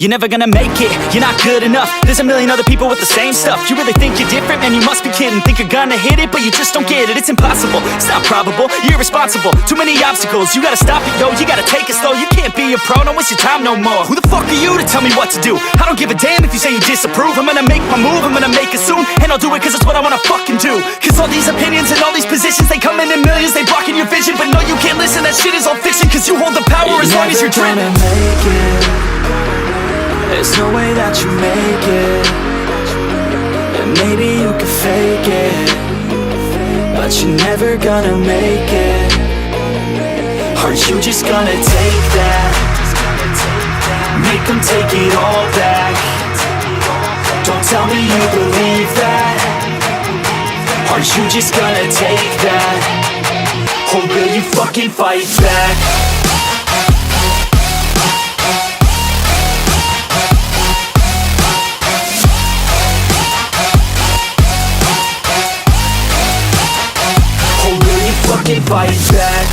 You're never gonna make it, you're not good enough. There's a million other people with the same stuff. You really think you're different? Man, you must be kidding. Think you're gonna hit it, but you just don't get it. It's impossible, it's not probable, you're irresponsible. Too many obstacles, you gotta stop it, yo. You gotta take it slow, you can't be a pro. Don't waste your time no more. Who the fuck are you to tell me what to do? I don't give a damn if you say you disapprove. I'm gonna make my move, I'm gonna make it soon. And I'll do it cause it's what I wanna fucking do. Cause all these opinions and all these positions, they come in millions, they blocking your vision. But no, you can't listen, that shit is all fiction. Cause you hold the power as long as you're dreaming. Make it. There's no way that you make it. And maybe you can fake it, but you're never gonna make it. Aren't you just gonna take that? Make them take it all back. Don't tell me you believe that. Aren't you just gonna take that? Or will you fucking fight back? Fucking fight back.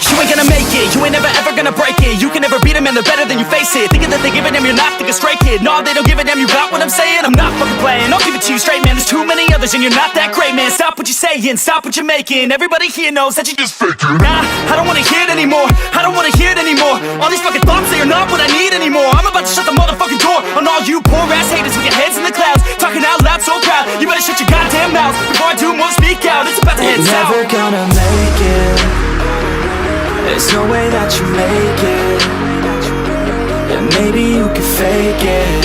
You ain't gonna make it, you ain't never ever gonna break it. You can never beat them and they're better than you face it. Thinking that they give a damn, you're not thinking straight, kid. No, they don't give a damn, you got what I'm saying? I'm not fucking playing, I'll give it to you straight, man. There's too many others and you're not that great, man. Stop what you're saying, stop what you're making. Everybody here knows that you just faking. Nah, I don't wanna hear it anymore, I don't wanna hear it anymore. All these fucking thoughts, they are not what I need anymore. I'm about to shut the motherfucking door on all you poor ass haters with your heads in the clouds, talking out loud so proud. You better shut your goddamn mouth before I do more speak out. It's about to head south. You're never gonna make it. There's no way that you make it. And maybe you can fake it,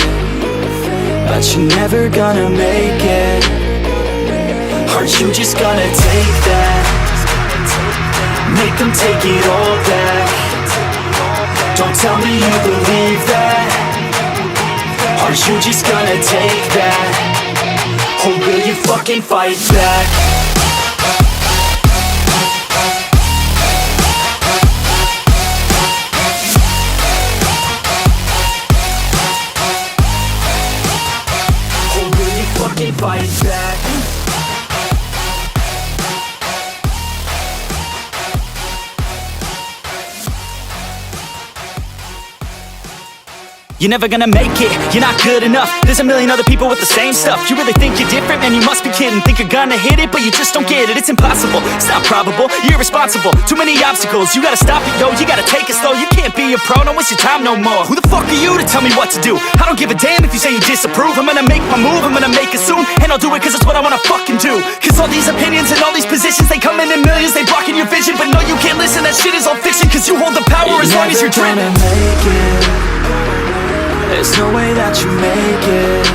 but you're never gonna make it. Aren't you just gonna take that? Make them take it all back. Don't tell me you believe that. Aren't you just gonna take that? Or will you fucking fight back? Fight back. You're never gonna make it, you're not good enough. There's a million other people with the same stuff. You really think you're different? Man, you must be kidding. Think you're gonna hit it, but you just don't get it. It's impossible, it's not probable, you're irresponsible. Too many obstacles, you gotta stop it, yo. You gotta take it slow, you can't be a pro. Don't waste your time no more. Who the fuck are you to tell me what to do? I don't give a damn if you say you disapprove. I'm gonna make my move, I'm gonna make it soon. And I'll do it cause it's what I wanna fucking do. Cause all these opinions and all these positions, they come in millions, they blocking your vision. But no, you can't listen, that shit is all fiction. Cause you hold the power as long as you're dreaming. There's no way that you make it.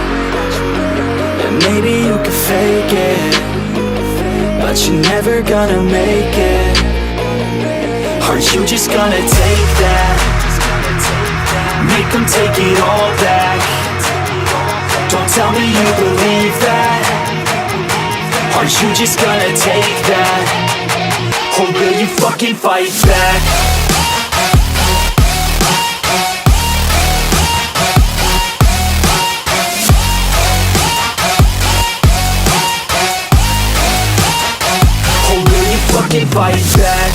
And maybe you can fake it, but you're never gonna make it. Aren't you just gonna take that? Make them take it all back. Don't tell me you believe that. Aren't you just gonna take that? Or will you fucking fight back? Fucking fight back.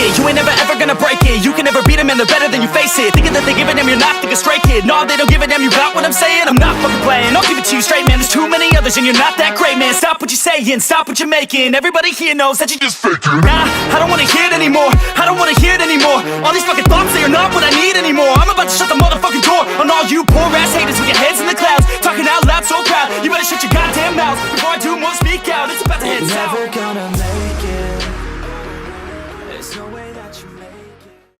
You ain't never ever gonna break it. You can never beat them and they're better than you face it. Thinking that they give a damn, you're not thinking straight, kid. No, they don't give a damn, you got what I'm saying? I'm not fucking playing, I'll give it to you straight, man. There's too many others and you're not that great, man. Stop what you're saying, stop what you're making. Everybody here knows that you just faking. Nah, I don't wanna hear it anymore, I don't wanna hear it anymore. All these fucking thoughts, they are not what I need anymore. I'm about to shut the motherfucking door on all you poor